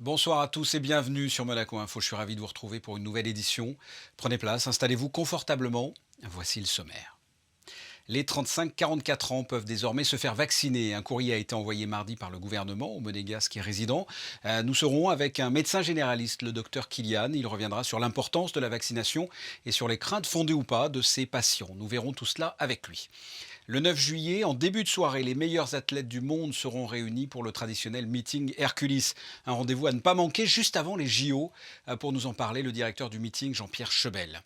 Bonsoir à tous et bienvenue sur Monaco Info. Je suis ravi de vous retrouver pour une nouvelle édition. Prenez place, installez-vous confortablement. Voici le sommaire. Les 35-44 ans peuvent désormais se faire vacciner. Un courrier a été envoyé mardi par le gouvernement au monégasque résident. Nous serons avec un médecin généraliste, le docteur Kylian. Il reviendra sur l'importance de la vaccination et sur les craintes fondées ou pas de ses patients. Nous verrons tout cela avec lui. Le 9 juillet, en début de soirée, les meilleurs athlètes du monde seront réunis pour le traditionnel meeting Hercules. Un rendez-vous à ne pas manquer juste avant les JO. Pour nous en parler, le directeur du meeting, Jean-Pierre Chebel.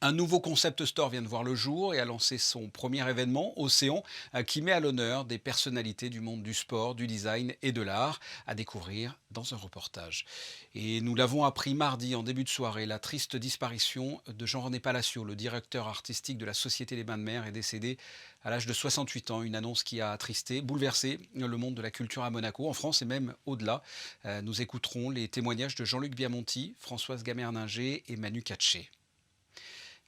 Un nouveau concept store vient de voir le jour et a lancé son premier événement, Océan, qui met à l'honneur des personnalités du monde du sport, du design et de l'art, à découvrir dans un reportage. Et nous l'avons appris mardi en début de soirée, la triste disparition de Jean-René Palacio, le directeur artistique de la Société des Bains de Mer, est décédé à l'âge de 68 ans. Une annonce qui a attristé, bouleversé le monde de la culture à Monaco, en France et même au-delà. Nous écouterons les témoignages de Jean-Luc Biamonti, Françoise Gamerninger et Manu Katché.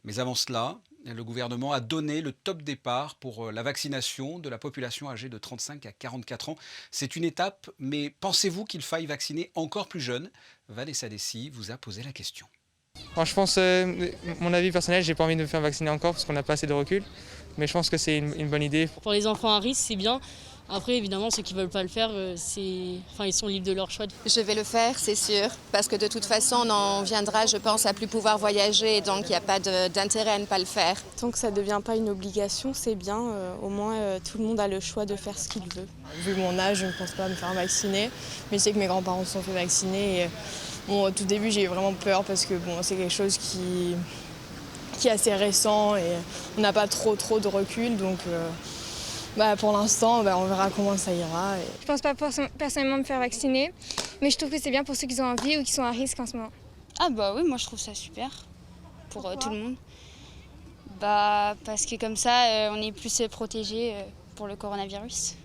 Mais avant cela, le gouvernement a donné le top départ pour la vaccination de la population âgée de 35 à 44 ans. C'est une étape, mais pensez-vous qu'il faille vacciner encore plus jeunes? Vanessa Dessy vous a posé la question. Moi, je pense, mon avis personnel, j'ai pas envie de me faire vacciner encore parce qu'on n'a pas assez de recul. Mais je pense que c'est une bonne idée. Pour les enfants à risque, c'est bien. Après, évidemment, ceux qui ne veulent pas le faire, ils sont libres de leur choix. Je vais le faire, c'est sûr, parce que de toute façon, on en viendra, je pense, à plus pouvoir voyager, donc il n'y a pas d'intérêt à ne pas le faire. Tant que ça ne devient pas une obligation, c'est bien. Au moins, tout le monde a le choix de faire ce qu'il veut. Vu mon âge, je ne pense pas me faire vacciner, mais je sais que mes grands-parents se sont fait vacciner. Et, au tout début, j'ai eu vraiment peur parce que c'est quelque chose qui est assez récent et on n'a pas trop de recul, donc... pour l'instant, on verra comment ça ira. Je pense pas personnellement me faire vacciner, mais je trouve que c'est bien pour ceux qui ont envie ou qui sont à risque en ce moment. Ah bah oui, moi je trouve ça super pour tout le monde. Parce que comme ça, on est plus protégé pour le coronavirus.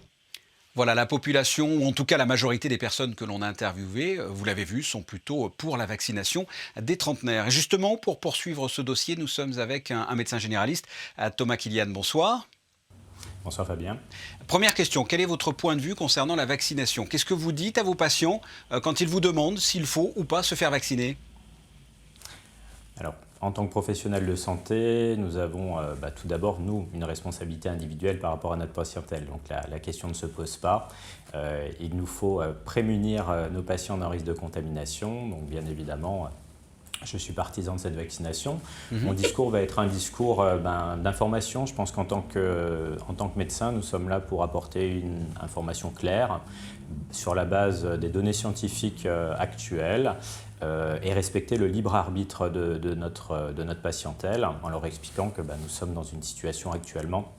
Voilà, la population, ou en tout cas la majorité des personnes que l'on a interviewées, vous l'avez vu, sont plutôt pour la vaccination des trentenaires. Et justement, pour poursuivre ce dossier, nous sommes avec un médecin généraliste, Thomas Kylian. Bonsoir. Bonsoir Fabien. Première question, quel est votre point de vue concernant la vaccination? Qu'est-ce que vous dites à vos patients quand ils vous demandent s'il faut ou pas se faire vacciner? Alors, en tant que professionnel de santé, nous avons tout d'abord, nous, une responsabilité individuelle par rapport à notre patientèle. Donc la question ne se pose pas. Il nous faut prémunir nos patients d'un risque de contamination. Donc bien évidemment, je suis partisan de cette vaccination. Mon discours va être un discours d'information. Je pense qu'en tant que médecin, nous sommes là pour apporter une information claire sur la base des données scientifiques actuelles et respecter le libre arbitre de notre patientèle en leur expliquant que nous sommes dans une situation actuellement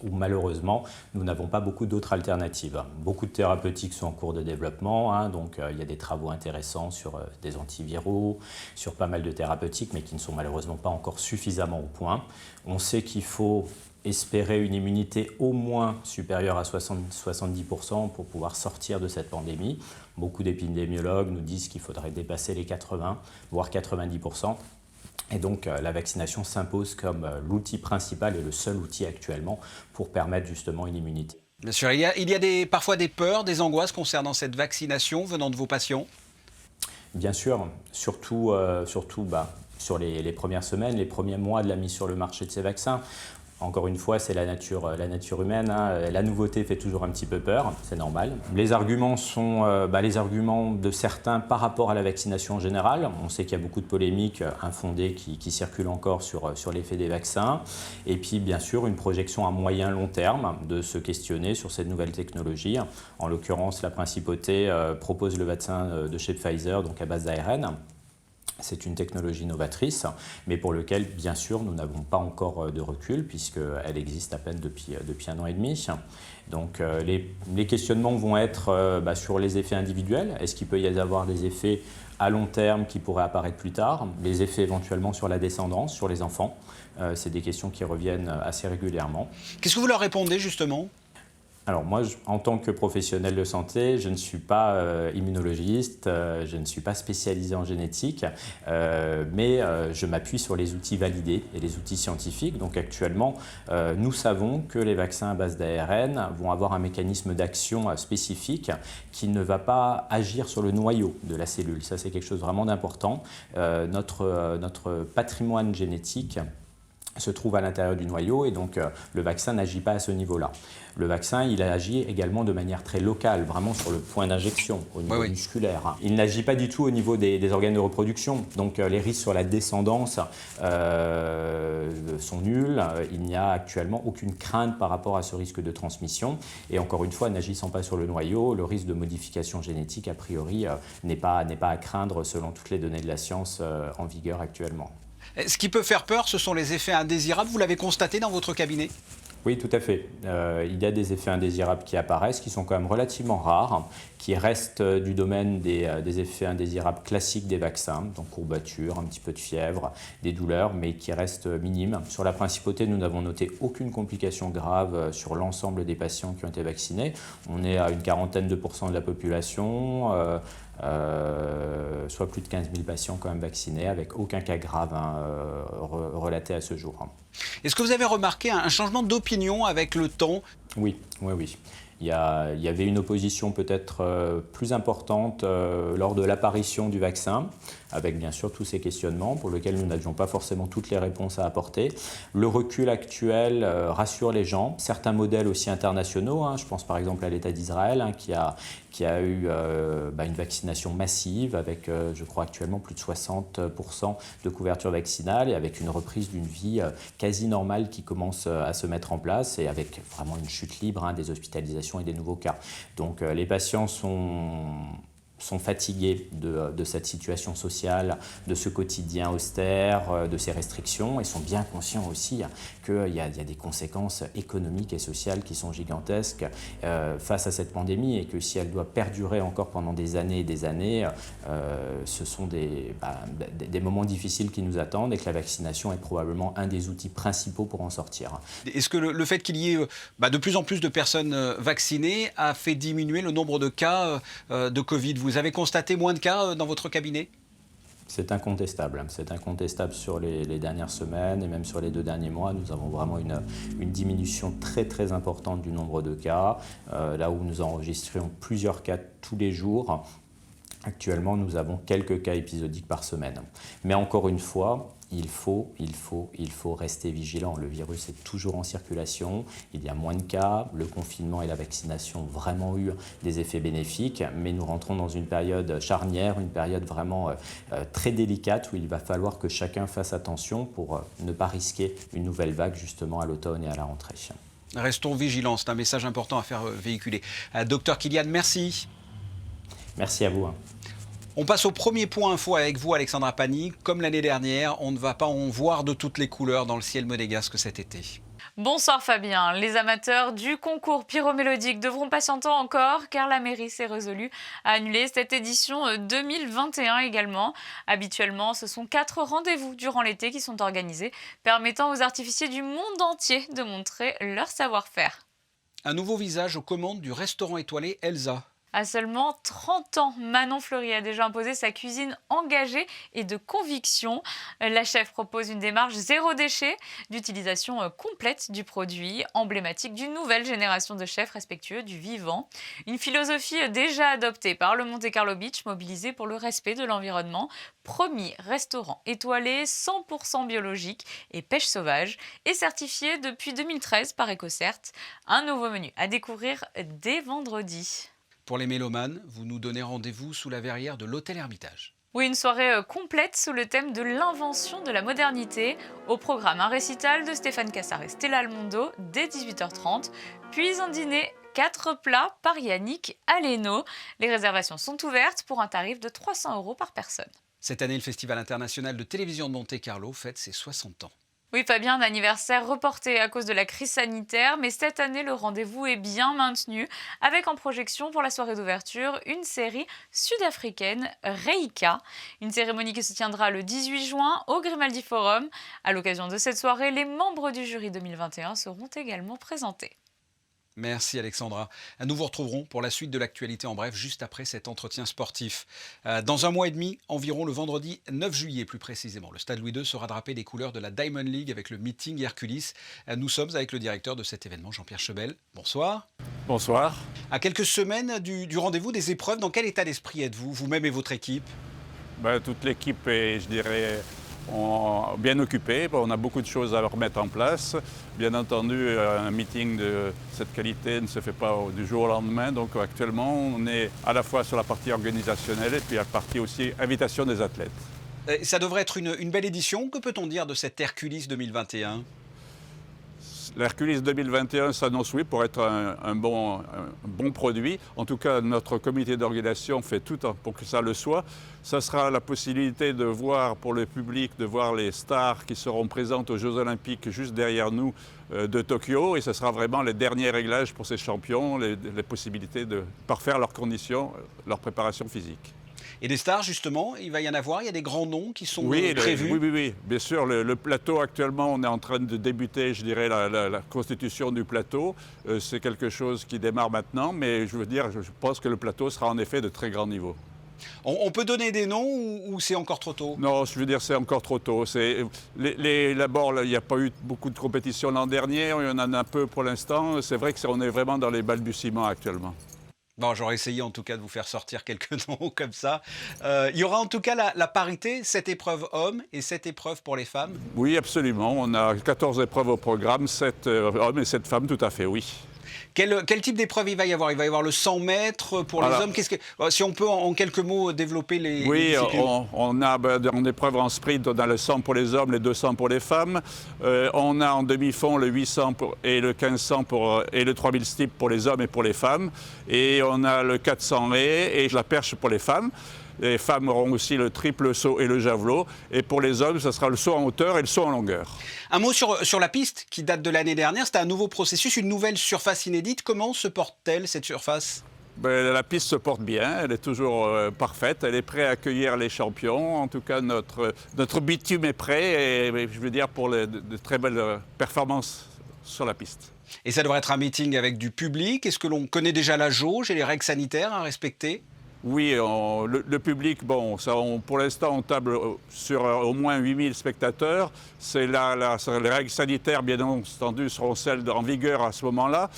où malheureusement, nous n'avons pas beaucoup d'autres alternatives. Beaucoup de thérapeutiques sont en cours de développement, donc il y a des travaux intéressants sur des antiviraux, sur pas mal de thérapeutiques, mais qui ne sont malheureusement pas encore suffisamment au point. On sait qu'il faut espérer une immunité au moins supérieure à 70% pour pouvoir sortir de cette pandémie. Beaucoup d'épidémiologues nous disent qu'il faudrait dépasser les 80, voire 90%. Et donc la vaccination s'impose comme l'outil principal et le seul outil actuellement pour permettre justement une immunité. Bien sûr, il y a parfois des peurs, des angoisses concernant cette vaccination venant de vos patients? Bien sûr, surtout sur les premières semaines, les premiers mois de la mise sur le marché de ces vaccins. Encore une fois, c'est la nature humaine. La nouveauté fait toujours un petit peu peur, c'est normal. Les arguments sont les arguments de certains par rapport à la vaccination en général. On sait qu'il y a beaucoup de polémiques infondées qui circulent encore sur l'effet des vaccins. Et puis, bien sûr, une projection à moyen long terme de se questionner sur cette nouvelle technologie. En l'occurrence, la principauté propose le vaccin de chez Pfizer, donc à base d'ARN. C'est une technologie novatrice, mais pour laquelle, bien sûr, nous n'avons pas encore de recul, puisqu'elle existe à peine depuis 1 an et demi. Donc, les questionnements vont être sur les effets individuels. Est-ce qu'il peut y avoir des effets à long terme qui pourraient apparaître plus tard? Les effets éventuellement sur la descendance, sur les enfants. C'est des questions qui reviennent assez régulièrement. Qu'est-ce que vous leur répondez, justement ? Alors moi, en tant que professionnel de santé, je ne suis pas immunologiste, je ne suis pas spécialisé en génétique, mais je m'appuie sur les outils validés et les outils scientifiques. Donc actuellement, nous savons que les vaccins à base d'ARN vont avoir un mécanisme d'action spécifique qui ne va pas agir sur le noyau de la cellule. Ça, c'est quelque chose vraiment d'important. Notre patrimoine génétique se trouve à l'intérieur du noyau et donc le vaccin n'agit pas à ce niveau-là. Le vaccin, il agit également de manière très locale, vraiment sur le point d'injection, au niveau musculaire. Il n'agit pas du tout au niveau des organes de reproduction, donc les risques sur la descendance sont nuls. Il n'y a actuellement aucune crainte par rapport à ce risque de transmission. Et encore une fois, n'agissant pas sur le noyau, le risque de modification génétique, a priori, n'est pas à craindre selon toutes les données de la science en vigueur actuellement. Ce qui peut faire peur, ce sont les effets indésirables. Vous l'avez constaté dans votre cabinet ? Oui, tout à fait. Il y a des effets indésirables qui apparaissent, qui sont quand même relativement rares, qui restent du domaine des effets indésirables classiques des vaccins, donc courbatures, un petit peu de fièvre, des douleurs, mais qui restent minimes. Sur la principauté, nous n'avons noté aucune complication grave sur l'ensemble des patients qui ont été vaccinés. On est à une quarantaine de % de la population, soit plus de 15 000 patients quand même vaccinés, avec aucun cas grave relaté à ce jour. Est-ce que vous avez remarqué un changement d'opinion avec le temps ? Oui. Il y avait une opposition peut-être plus importante lors de l'apparition du vaccin, avec bien sûr tous ces questionnements pour lesquels nous n'avions pas forcément toutes les réponses à apporter. Le recul actuel rassure les gens. Certains modèles aussi internationaux, je pense par exemple à l'État d'Israël qui a eu une vaccination massive avec, je crois actuellement, plus de 60% de couverture vaccinale et avec une reprise d'une vie quasi normale qui commence à se mettre en place et avec vraiment une chute libre des hospitalisations et des nouveaux cas. Donc les patients sont fatigués de cette situation sociale, de ce quotidien austère, de ces restrictions, et sont bien conscients aussi qu'il y a des conséquences économiques et sociales qui sont gigantesques face à cette pandémie, et que si elle doit perdurer encore pendant des années et des années, ce sont des moments difficiles qui nous attendent, et que la vaccination est probablement un des outils principaux pour en sortir. Est-ce que le fait qu'il y ait de plus en plus de personnes vaccinées a fait diminuer le nombre de cas de Covid ? Vous avez constaté moins de cas dans votre cabinet ? C'est incontestable. C'est incontestable sur les dernières semaines et même sur les 2 derniers mois. Nous avons vraiment une diminution très très importante du nombre de cas. Là où nous enregistrions plusieurs cas tous les jours, actuellement nous avons quelques cas épisodiques par semaine. Mais encore une fois, il faut rester vigilant. Le virus est toujours en circulation, il y a moins de cas, le confinement et la vaccination ont vraiment eu des effets bénéfiques, mais nous rentrons dans une période charnière, une période vraiment très délicate où il va falloir que chacun fasse attention pour ne pas risquer une nouvelle vague justement à l'automne et à la rentrée. Restons vigilants, c'est un message important à faire véhiculer. Docteur Kilian, merci. Merci à vous. On passe au premier point info avec vous, Alexandra Pani. Comme l'année dernière, on ne va pas en voir de toutes les couleurs dans le ciel monégasque cet été. Bonsoir Fabien. Les amateurs du concours pyromélodique devront patienter encore car la mairie s'est résolue à annuler cette édition 2021 également. Habituellement, ce sont 4 rendez-vous durant l'été qui sont organisés, permettant aux artificiers du monde entier de montrer leur savoir-faire. Un nouveau visage aux commandes du restaurant étoilé Elsa. À seulement 30 ans, Manon Fleury a déjà imposé sa cuisine engagée et de conviction. La chef propose une démarche zéro déchet, d'utilisation complète du produit, emblématique d'une nouvelle génération de chefs respectueux du vivant. Une philosophie déjà adoptée par le Monte Carlo Beach, mobilisé pour le respect de l'environnement. Premier restaurant étoilé 100% biologique et pêche sauvage, et certifié depuis 2013 par EcoCert. Un nouveau menu à découvrir dès vendredi. Pour les mélomanes, vous nous donnez rendez-vous sous la verrière de l'Hôtel Hermitage. Oui, une soirée complète sous le thème de l'invention de la modernité. Au programme, un récital de Stéphane Cassard et Stella Almondo dès 18h30, puis un dîner 4 plats par Yannick Aleno. Les réservations sont ouvertes pour un tarif de 300 € par personne. Cette année, le Festival international de télévision de Monte-Carlo fête ses 60 ans. Oui, Fabien, un anniversaire reporté à cause de la crise sanitaire, mais cette année, le rendez-vous est bien maintenu, avec en projection pour la soirée d'ouverture une série sud-africaine, Reika. Une cérémonie qui se tiendra le 18 juin au Grimaldi Forum. À l'occasion de cette soirée, les membres du jury 2021 seront également présentés. Merci Alexandra. Nous vous retrouverons pour la suite de l'actualité en bref, juste après cet entretien sportif. Dans un mois et demi, environ le vendredi 9 juillet plus précisément, le Stade Louis II sera drapé des couleurs de la Diamond League avec le meeting Hercules. Nous sommes avec le directeur de cet événement, Jean-Pierre Chebel. Bonsoir. Bonsoir. À quelques semaines du rendez-vous des épreuves, dans quel état d'esprit êtes-vous, vous-même et votre équipe? Toute l'équipe est, je dirais, bien occupée. On a beaucoup de choses à remettre en place. Bien entendu, un meeting de cette qualité ne se fait pas du jour au lendemain. Donc actuellement, on est à la fois sur la partie organisationnelle et puis la partie aussi invitation des athlètes. Ça devrait être une belle édition. Que peut-on dire de cet Hercules 2021? L'Hercules 2021 s'annonce, oui, pour être un bon produit. En tout cas, notre comité d'organisation fait tout pour que ça le soit. Ça sera la possibilité de voir pour le public, de voir les stars qui seront présentes aux Jeux Olympiques juste derrière nous de Tokyo. Et ce sera vraiment les derniers réglages pour ces champions, les possibilités de parfaire leurs conditions, leur préparation physique. Et des stars, justement, il va y en avoir, il y a des grands noms qui sont prévus. Oui, bien sûr. Le plateau, actuellement, on est en train de débuter, je dirais, la constitution du plateau. C'est quelque chose qui démarre maintenant, mais je pense que le plateau sera en effet de très grand niveau. On peut donner des noms ou c'est encore trop tôt? Non, je veux dire, c'est encore trop tôt. D'abord, il n'y a pas eu beaucoup de compétitions l'an dernier, il y en a un peu pour l'instant. C'est vrai qu'on est vraiment dans les balbutiements actuellement. Bon, j'aurais essayé en tout cas de vous faire sortir quelques noms comme ça. Il y aura en tout cas la parité, 7 épreuves hommes et 7 épreuves pour les femmes? Oui, absolument. On a 14 épreuves au programme, 7 hommes et 7 femmes, tout à fait, oui. Quel type d'épreuve il va y avoir? Il va y avoir le 100 mètres pour les hommes. Si on peut en quelques mots développer les disciplines. On a en épreuve en sprint, on a le 100 pour les hommes, les 200 pour les femmes. On a en demi-fond le 800 et le 1500 et le 3000 steeple pour les hommes et pour les femmes. Et on a le 400 et la perche pour les femmes. Les femmes auront aussi le triple saut et le javelot. Et pour les hommes, ce sera le saut en hauteur et le saut en longueur. Un mot sur la piste qui date de l'année dernière. C'était un nouveau processus, une nouvelle surface inédite. Comment se porte-t-elle, cette surface? La piste se porte bien, elle est toujours parfaite, elle est prête à accueillir les champions. En tout cas, notre bitume est prêt et je veux dire pour de très belles performances sur la piste. Et ça devrait être un meeting avec du public. Est-ce que l'on connaît déjà la jauge et les règles sanitaires à respecter? Oui, le public, pour l'instant, on table sur au moins 8000 spectateurs. Les règles sanitaires, bien entendu, seront celles en vigueur à ce moment-là.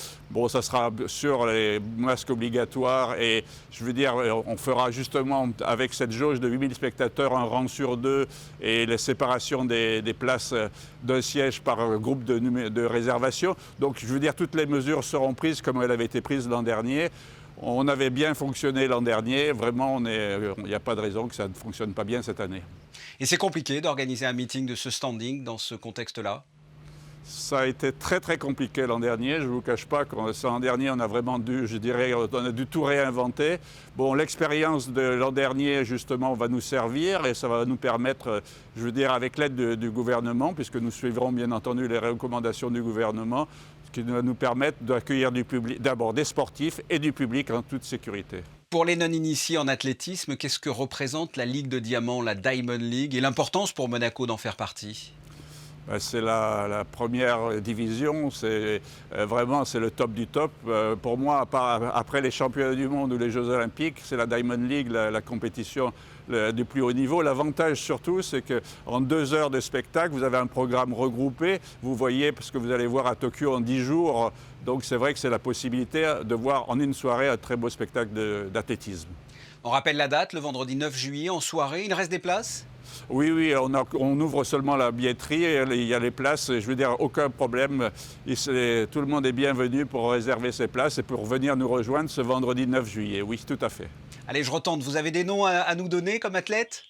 Ça sera sur les masques obligatoires et je veux dire, on fera justement avec cette jauge de 8000 spectateurs un rang sur 2 et les séparations des places d'un siège par groupe de réservation. Donc, je veux dire, toutes les mesures seront prises comme elles avaient été prises l'an dernier. On avait bien fonctionné l'an dernier, vraiment, il n'y a pas de raison que ça ne fonctionne pas bien cette année. Et c'est compliqué d'organiser un meeting de ce standing dans ce contexte-là? Ça a été très très compliqué l'an dernier, je ne vous cache pas que l'an dernier on a vraiment dû, on a dû tout réinventer. L'expérience de l'an dernier justement va nous servir et ça va nous permettre, je veux dire avec l'aide du gouvernement, puisque nous suivrons bien entendu les recommandations du gouvernement, qui va nous permettre d'accueillir du public, d'abord des sportifs et du public en toute sécurité. Pour les non-initiés en athlétisme, qu'est-ce que représente la Ligue de Diamant, la Diamond League, et l'importance pour Monaco d'en faire partie? C'est la première division, c'est le top du top. Pour moi, après les championnats du monde ou les Jeux Olympiques, c'est la Diamond League, la compétition du plus haut niveau. L'avantage surtout, c'est qu'en 2 heures de spectacle, vous avez un programme regroupé. Vous voyez, parce que vous allez voir à Tokyo en 10 jours. Donc c'est vrai que c'est la possibilité de voir en une soirée un très beau spectacle d'athlétisme. On rappelle la date, le vendredi 9 juillet, en soirée. Il reste des places? Oui, on ouvre seulement la billetterie, il y a les places, je veux dire, aucun problème. Tout le monde est bienvenu pour réserver ses places et pour venir nous rejoindre ce vendredi 9 juillet. Oui, tout à fait. Allez, je retente. Vous avez des noms à nous donner comme athlète?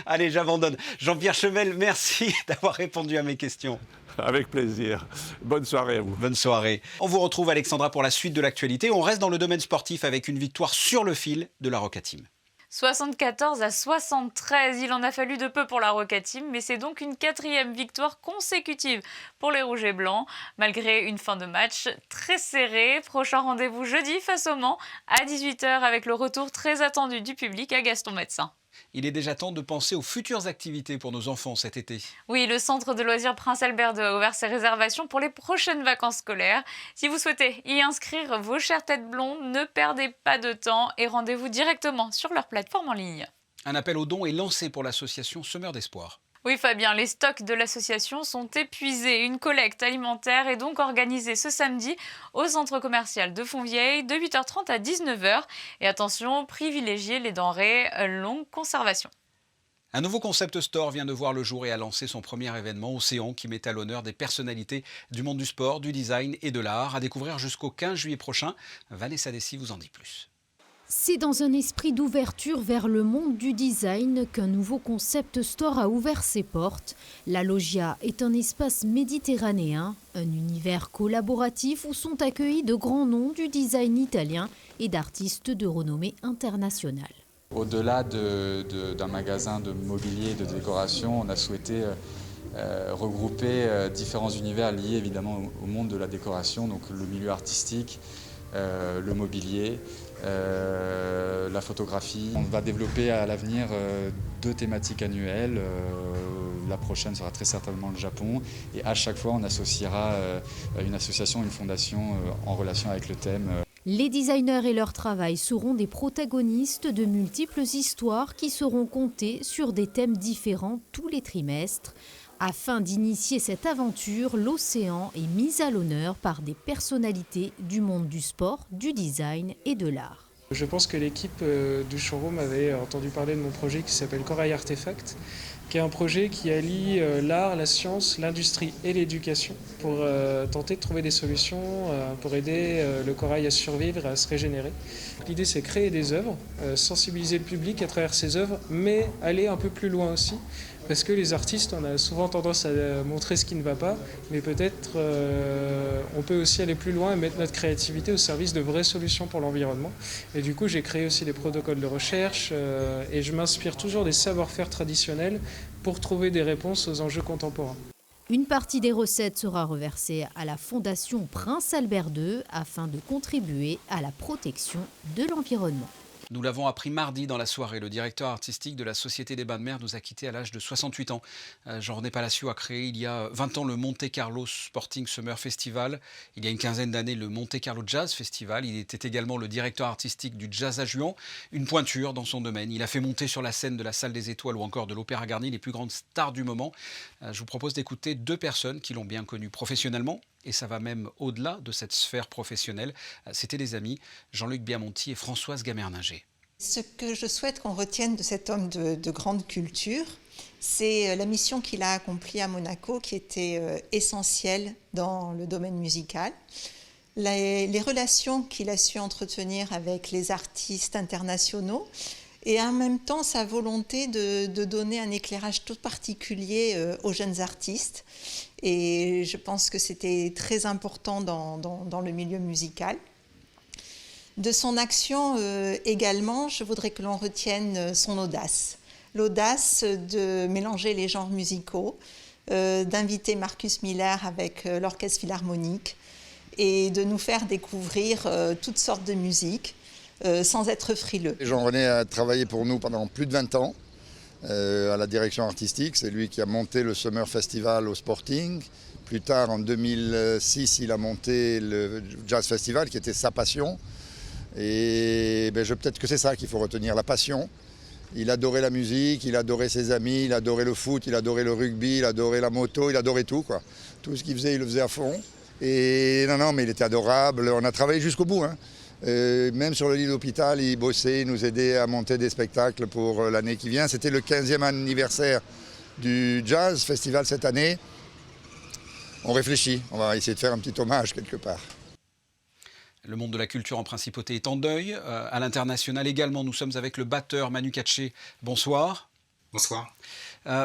Allez, j'abandonne. Jean-Pierre Chebel, merci d'avoir répondu à mes questions. Avec plaisir. Bonne soirée à vous. Bonne soirée. On vous retrouve, Alexandra, pour la suite de l'actualité. On reste dans le domaine sportif avec une victoire sur le fil de la Roca Team. 74-73, il en a fallu de peu pour la Roca Team, mais c'est donc une 4e victoire consécutive pour les Rouges et Blancs, malgré une fin de match très serrée. Prochain rendez-vous jeudi face au Mans à 18h avec le retour très attendu du public à Gaston Médecin. Il est déjà temps de penser aux futures activités pour nos enfants cet été. Oui, le centre de loisirs Prince Albert II a ouvert ses réservations pour les prochaines vacances scolaires. Si vous souhaitez y inscrire vos chères têtes blondes, ne perdez pas de temps et rendez-vous directement sur leur plateforme en ligne. Un appel aux dons est lancé pour l'association Semeurs d'Espoir. Oui Fabien, les stocks de l'association sont épuisés. Une collecte alimentaire est donc organisée ce samedi au centre commercial de Fontvieille de 8h30 à 19h. Et attention, privilégiez les denrées longue conservation. Un nouveau concept store vient de voir le jour et a lancé son premier événement Océan qui met à l'honneur des personnalités du monde du sport, du design et de l'art. À découvrir jusqu'au 15 juillet prochain. Vanessa Dessy vous en dit plus. C'est dans un esprit d'ouverture vers le monde du design qu'un nouveau concept store a ouvert ses portes. La Loggia est un espace méditerranéen, un univers collaboratif où sont accueillis de grands noms du design italien et d'artistes de renommée internationale. Au-delà d'un magasin de mobilier et de décoration, on a souhaité regrouper différents univers liés évidemment au monde de la décoration, donc le milieu artistique, le mobilier, la photographie. On va développer à l'avenir 2 thématiques annuelles. La prochaine sera très certainement le Japon. Et à chaque fois, on associera une association, une fondation en relation avec le thème. Les designers et leur travail seront des protagonistes de multiples histoires qui seront contées sur des thèmes différents tous les trimestres. Afin d'initier cette aventure, l'Océan est mis à l'honneur par des personnalités du monde du sport, du design et de l'art. Je pense que l'équipe du showroom avait entendu parler de mon projet qui s'appelle Corail Artefact, qui est un projet qui allie l'art, la science, l'industrie et l'éducation pour tenter de trouver des solutions pour aider le corail à survivre et à se régénérer. L'idée, c'est créer des œuvres, sensibiliser le public à travers ces œuvres, mais aller un peu plus loin aussi. Parce que les artistes, on a souvent tendance à montrer ce qui ne va pas, mais peut-être on peut aussi aller plus loin et mettre notre créativité au service de vraies solutions pour l'environnement. Et du coup, j'ai créé aussi des protocoles de recherche et je m'inspire toujours des savoir-faire traditionnels pour trouver des réponses aux enjeux contemporains. Une partie des recettes sera reversée à la Fondation Prince Albert II afin de contribuer à la protection de l'environnement. Nous l'avons appris mardi dans la soirée. Le directeur artistique de la Société des Bains de Mer nous a quittés à l'âge de 68 ans. Jean-René Palacio a créé il y a 20 ans le Monte Carlo Sporting Summer Festival. Il y a une quinzaine d'années, le Monte Carlo Jazz Festival. Il était également le directeur artistique du Jazz à Juan, une pointure dans son domaine. Il a fait monter sur la scène de la Salle des Étoiles ou encore de l'Opéra Garni les plus grandes stars du moment. Je vous propose d'écouter 2 personnes qui l'ont bien connu professionnellement. Et ça va même au-delà de cette sphère professionnelle. C'était des amis, Jean-Luc Biamonti et Françoise Gamerninger. Ce que je souhaite qu'on retienne de cet homme de grande culture, c'est la mission qu'il a accomplie à Monaco, qui était essentielle dans le domaine musical. Les relations qu'il a su entretenir avec les artistes internationaux et en même temps sa volonté de donner un éclairage tout particulier aux jeunes artistes. Et je pense que c'était très important dans le milieu musical. De son action également, je voudrais que l'on retienne son audace. L'audace de mélanger les genres musicaux, d'inviter Marcus Miller avec l'Orchestre Philharmonique et de nous faire découvrir toutes sortes de musiques sans être frileux. Jean-René a travaillé pour nous pendant plus de 20 ans à la direction artistique. C'est lui qui a monté le Summer Festival au Sporting. Plus tard, en 2006, il a monté le Jazz Festival, qui était sa passion. Et peut-être que c'est ça qu'il faut retenir, la passion. Il adorait la musique, il adorait ses amis, il adorait le foot, il adorait le rugby, il adorait la moto, il adorait tout, quoi. Tout ce qu'il faisait, il le faisait à fond. Et non, mais il était adorable. On a travaillé jusqu'au bout, hein. Même sur le lit d'hôpital, il bossait, il nous aidait à monter des spectacles pour l'année qui vient. C'était le 15e anniversaire du Jazz Festival cette année. On réfléchit, on va essayer de faire un petit hommage quelque part. Le monde de la culture en principauté est en deuil. À l'international également, nous sommes avec le batteur Manu Katché. Bonsoir. Bonsoir.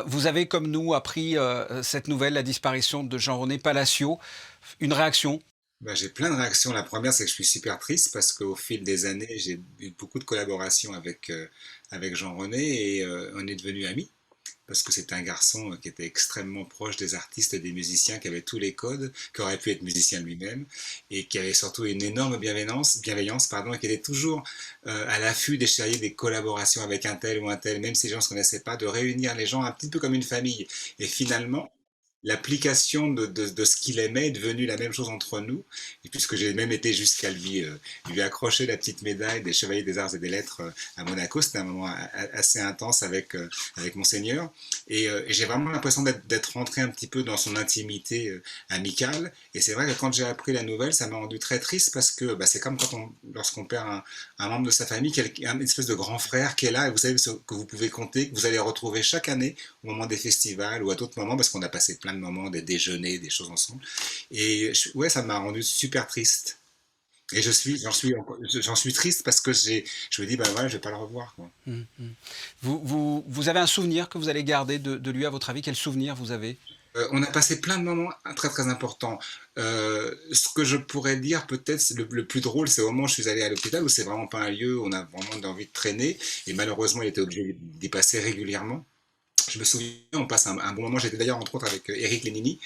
Vous avez, comme nous, appris cette nouvelle, la disparition de Jean-René Palacio. Une réaction ? J'ai plein de réactions. La première, c'est que je suis super triste parce qu'au fil des années, j'ai eu beaucoup de collaborations avec Jean-René et on est devenus amis. parce que c'était un garçon qui était extrêmement proche des artistes et des musiciens, qui avait tous les codes, qui aurait pu être musicien lui-même, et qui avait surtout une énorme bienveillance et qui était toujours à l'affût d'échanger des collaborations avec un tel ou un tel, même si les gens ne se connaissaient pas, de réunir les gens un petit peu comme une famille. Et finalement, l'application de ce qu'il aimait est devenue la même chose entre nous, et puisque j'ai même été jusqu'à lui accrocher la petite médaille des Chevaliers des Arts et des Lettres à Monaco. C'était un moment assez intense avec Monseigneur, et j'ai vraiment l'impression d'être rentré un petit peu dans son intimité amicale, et c'est vrai que quand j'ai appris la nouvelle, ça m'a rendu très triste, parce que c'est comme lorsqu'on perd un membre de sa famille, une espèce de grand frère qui est là, et vous savez que vous pouvez compter, que vous allez retrouver chaque année au moment des festivals ou à d'autres moments, parce qu'on a passé plein de moments, des déjeuners, des choses ensemble. Et ouais, ça m'a rendu super triste. Et j'en suis triste parce que je me dis, voilà, je vais pas le revoir, quoi. Vous avez un souvenir que vous allez garder de lui, à votre avis? Quel souvenir vous avez? On a passé plein de moments très très importants. Ce que je pourrais dire peut-être le plus drôle, c'est au moment où je suis allé à l'hôpital, où c'est vraiment pas un lieu où on a vraiment envie de traîner, et malheureusement il était obligé d'y passer régulièrement. Je me souviens, on passe un bon moment. J'étais d'ailleurs entre autres avec Éric Lénini.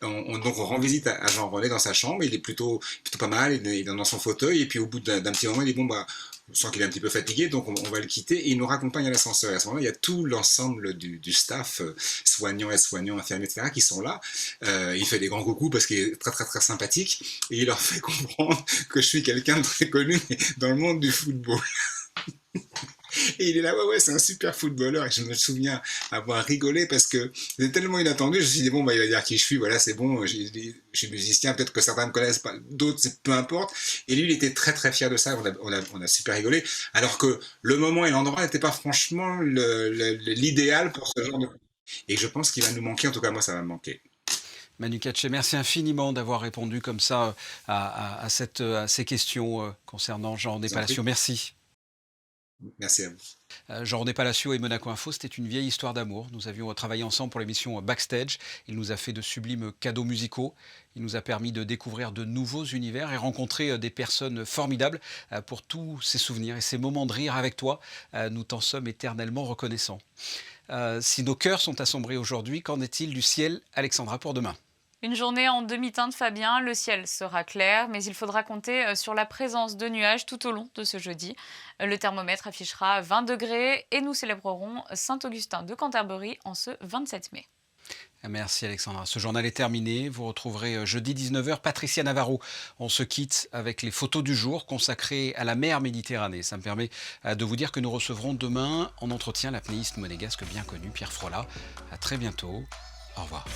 Donc on rend visite à Jean-René dans sa chambre. Il est plutôt pas mal, il est dans son fauteuil, et puis au bout d'un petit moment, il dit on sent qu'il est un petit peu fatigué, donc on va le quitter, et il nous raccompagne à l'ascenseur. Et à ce moment-là, il y a tout l'ensemble du staff, soignants, aides-soignants, infirmiers, etc., qui sont là. Il fait des grands coucous parce qu'il est très très très sympathique, et il leur fait comprendre que je suis quelqu'un de très connu dans le monde du football. Et il est là, ouais, c'est un super footballeur. Et je me souviens avoir rigolé parce que c'était tellement inattendu. Je me suis dit, il va dire qui je suis, voilà, c'est bon, je suis musicien, peut-être que certains me connaissent pas, d'autres, peu importe. Et lui, il était très très fier de ça, on a super rigolé. Alors que le moment et l'endroit n'étaient pas franchement l'idéal pour ce genre de... Et je pense qu'il va nous manquer, en tout cas moi, ça va me manquer. Manu Katché, merci infiniment d'avoir répondu comme ça à ces questions concernant Jean-René Palacio. Merci. Merci à vous. Jean-René Palacio et Monaco Info, c'était une vieille histoire d'amour. Nous avions travaillé ensemble pour l'émission Backstage. Il nous a fait de sublimes cadeaux musicaux. Il nous a permis de découvrir de nouveaux univers et rencontrer des personnes formidables. Pour tous ces souvenirs et ces moments de rire avec toi, nous t'en sommes éternellement reconnaissants. Si nos cœurs sont assombris aujourd'hui, qu'en est-il du ciel, Alexandra, pour demain ? Une journée en demi-teinte, Fabien. Le ciel sera clair, mais il faudra compter sur la présence de nuages tout au long de ce jeudi. Le thermomètre affichera 20 degrés et nous célébrerons Saint-Augustin de Canterbury en ce 27 mai. Merci Alexandra. Ce journal est terminé. Vous retrouverez jeudi 19h Patricia Navarro. On se quitte avec les photos du jour consacrées à la mer Méditerranée. Ça me permet de vous dire que nous recevrons demain en entretien l'apnéiste monégasque bien connu Pierre Frolat. À très bientôt. Au revoir.